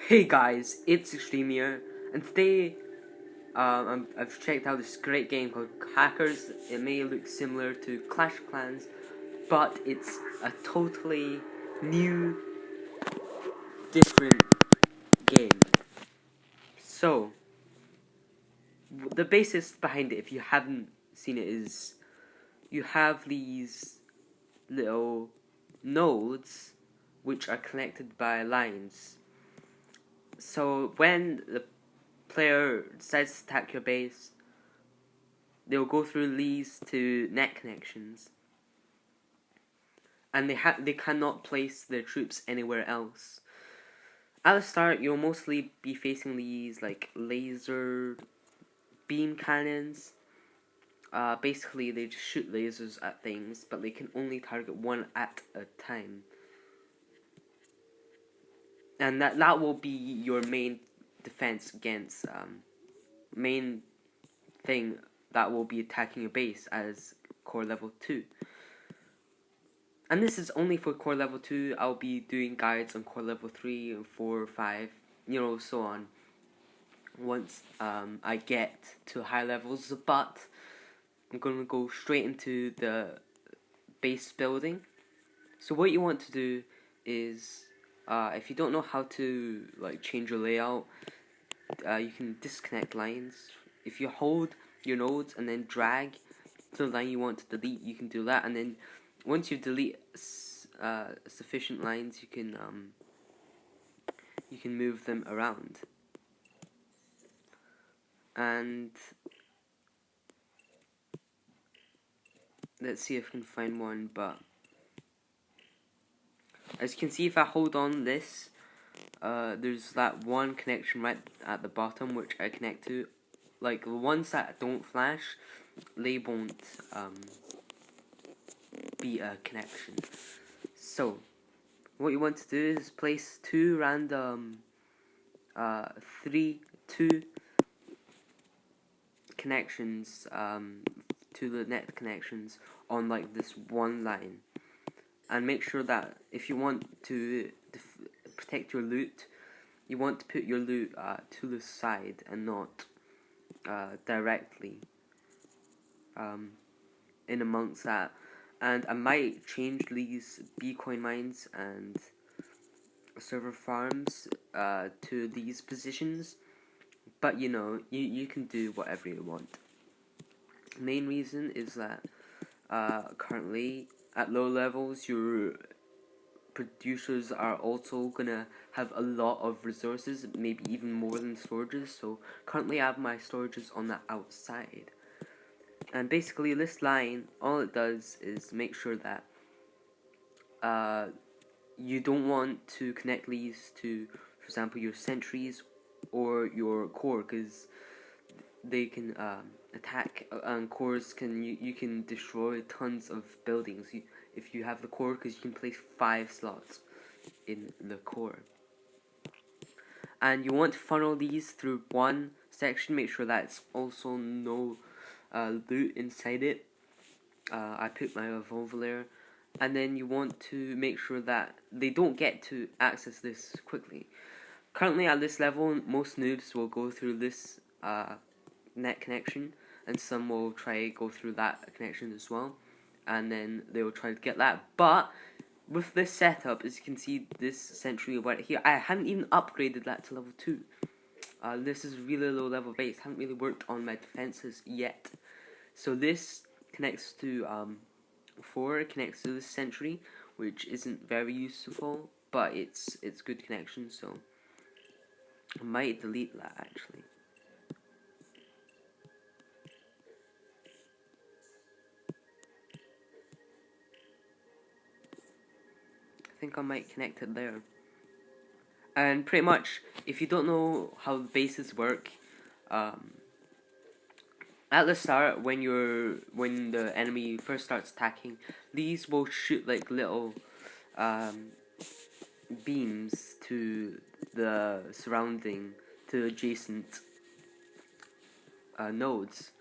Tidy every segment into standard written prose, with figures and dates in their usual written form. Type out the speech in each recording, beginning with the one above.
Hey guys, it's Extreme here, and today I've checked out this great game called Hackers. It may look similar to Clash of Clans, but it's a totally new, different game. So, the basis behind it, if you haven't seen it, is you have these little nodes which are connected by lines. So, when the player decides to attack your base, they'll go through these to net connections, and they cannot place their troops anywhere else. At the start, you'll mostly be facing these like laser beam cannons. Basically, they just shoot lasers at things, but they can only target one at a time, and that will be your main defense against main thing that will be attacking your base as core level 2. And this is only for core level 2. I'll be doing guides on core level 3 and 4, 5, so on. Once I get to high levels, but I'm going to go straight into the base building. So what you want to do is, if you don't know how to change your layout, you can disconnect lines. If you hold your nodes and then drag to the line you want to delete, you can do that, and then once you delete sufficient lines, you can move them around. And let's see if I can find one. But as you can see, if I hold on this, there's that one connection right at the bottom which I connect to. Like the ones that don't flash, they won't be a connection. So what you want to do is place two random 2 connections to the net connections on like this one line, and make sure that if you want to protect your loot, you want to put your loot to the side and not directly in amongst that. And I might change these Bitcoin mines and server farms to these positions, but you can do whatever you want. Main reason is that currently at low levels your producers are also gonna have a lot of resources, maybe even more than storages. So currently I have my storages on the outside, and basically this line, all it does is make sure that you don't want to connect these to, for example, your sentries or your core, because they can attack, and cores can you can destroy tons of buildings if you have the core, because you can place 5 slots in the core. And you want to funnel these through one section, make sure that it's also no loot inside it. I put my revolver there, and then you want to make sure that they don't get to access this quickly. Currently at this level, most noobs will go through this net connection, and some will try to go through that connection as well, and then they will try to get that. But with this setup, as you can see, this sentry right here, I haven't even upgraded that to level 2. This is really low level base. Haven't really worked on my defenses yet. So this connects to 4 connects to this sentry, which isn't very useful, but it's good connection. So I might delete that actually. I think I might connect it there. And pretty much, if you don't know how the bases work, at the start, when the enemy first starts attacking, these will shoot like little beams to the surrounding, to adjacent nodes.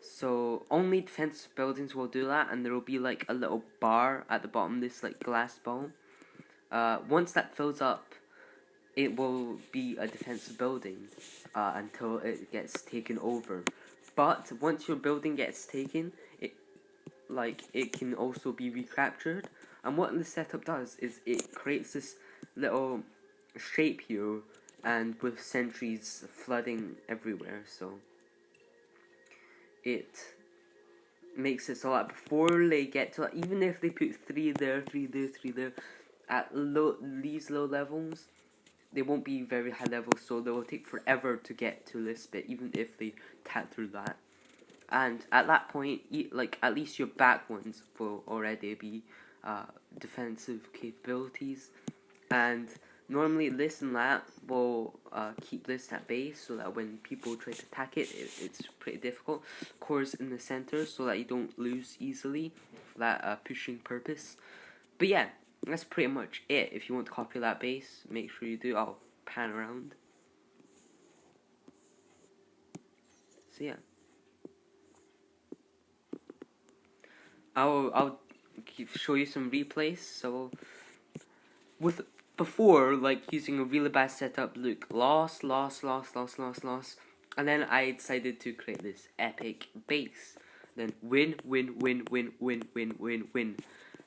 So only defensive buildings will do that, and there will be like a little bar at the bottom, this like glass ball. Once that fills up, it will be a defensive building until it gets taken over. But once your building gets taken, it can also be recaptured. And what the setup does is it creates this little shape here, and with sentries flooding everywhere, so it makes it so that before they get to, even if they put 3 there, 3 there, 3 there, at these low levels, they won't be very high levels, so they will take forever to get to this bit, even if they tap through that. And at that point, at least your back ones will already be defensive capabilities. And normally this and that will keep this at base, so that when people try to attack it's pretty difficult. Cores in the center, so that you don't lose easily for that pushing purpose. But yeah, that's pretty much it. If you want to copy that base, make sure you do. I'll pan around. So yeah, I'll show you some replays. So with before, like, using a really bad setup, look, lost, and then I decided to create this epic base. Then win.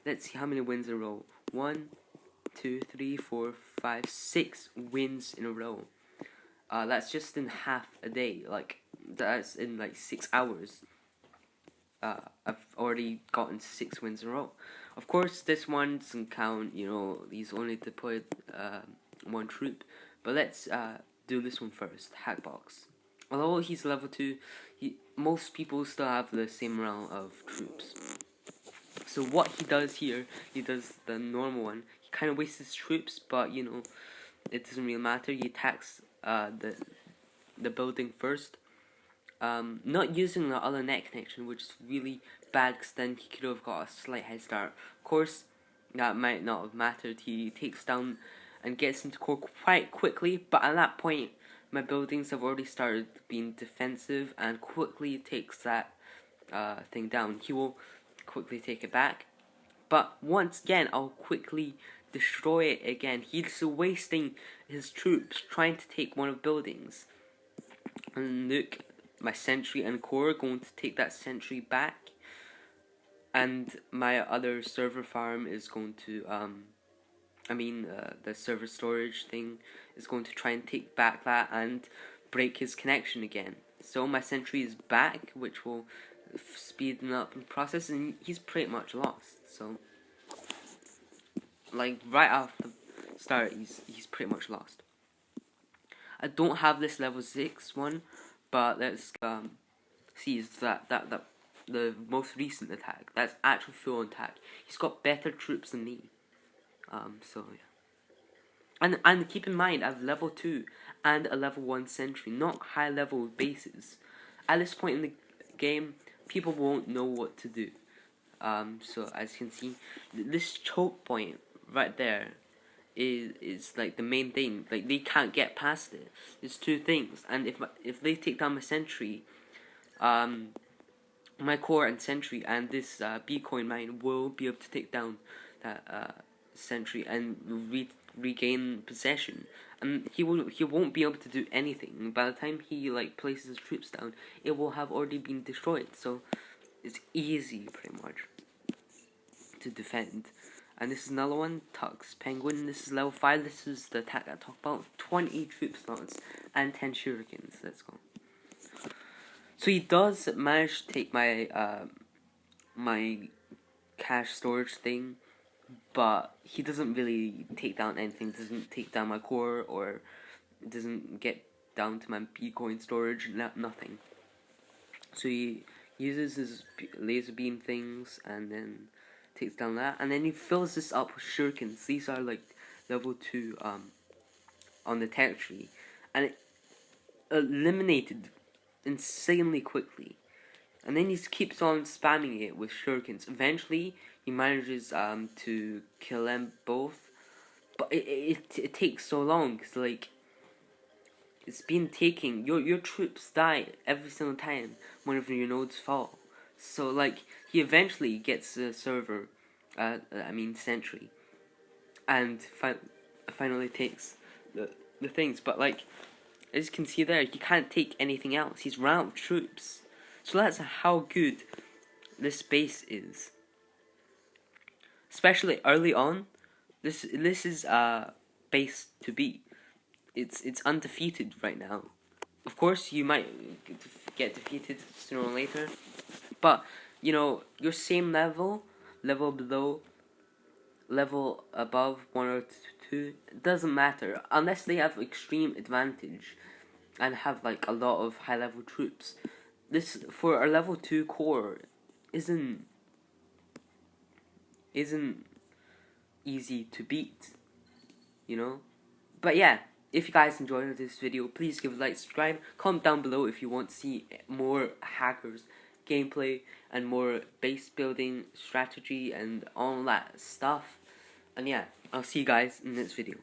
Let's see how many wins in a row. 1, 2, 3, 4, 5, 6 wins in a row. That's just in half a day. Like, that's in like 6 hours. I've already gotten 6 wins in a row. Of course, this one doesn't count, these only deployed 1 troop. But let's do this one first, Hackbox. Although he's level 2, most people still have the same amount of troops. So what he does here, he does the normal one. He kind of wastes his troops, but it doesn't really matter. He attacks the building first. Not using the other net connection, which is really bad, because then he could have got a slight head start. Of course, that might not have mattered. He takes down and gets into core quite quickly, but at that point, my buildings have already started being defensive, and quickly takes that thing down. He will quickly take it back, but once again, I'll quickly destroy it again. He's wasting his troops trying to take one of the buildings. And look, my sentry and core are going to take that sentry back, and my other server farm is going to the server storage thing is going to try and take back that and break his connection again. So my sentry is back, which will speed up the process, and he's pretty much lost. So, like, right off the start, he's pretty much lost. I don't have this level 6 one, but let's see, is that the most recent attack. That's actual full attack. He's got better troops than me. So yeah. And keep in mind, I have level 2 and a level 1 sentry, not high level bases. At this point in the game, people won't know what to do. So as you can see, this choke point right there is like the main thing. Like, they can't get past it. There's 2 things, and if they take down my sentry, my core and sentry and this B-coin mine will be able to take down that sentry and regain possession. And he won't be able to do anything. By the time he places his troops down, it will have already been destroyed. So it's easy, pretty much, to defend. And this is another one, Tux Penguin. This is level 5. This is the attack I talked about. 20 troop slots and 10 shurikens. Let's go. So he does manage to take my my cache storage thing, but he doesn't really take down anything. Doesn't take down my core, or doesn't get down to my Bitcoin storage. Nothing. So he uses his laser beam things and then takes down that, and then he fills this up with shurikens. These are like level 2 on the territory, and it eliminated insanely quickly. And then he keeps on spamming it with shurikens. Eventually, he manages to kill them both, but it takes so long, because it's been taking your troops die every single time one of your nodes fall. So he eventually gets a server, sentry, and finally takes the things, but like as you can see there, he can't take anything else. He's run out of troops. So that's how good this base is. Especially early on, this is a base to beat. It's undefeated right now. Of course, you might get defeated sooner or later, but you know your same level, level below, level above 1 or 2, it doesn't matter unless they have extreme advantage and have like a lot of high level troops. This for a level 2 core isn't easy to beat, you know. But yeah, if you guys enjoyed this video, please give a like, subscribe, comment down below if you want to see more hackers gameplay and more base building strategy and all that stuff. And yeah, I'll see you guys in the next video.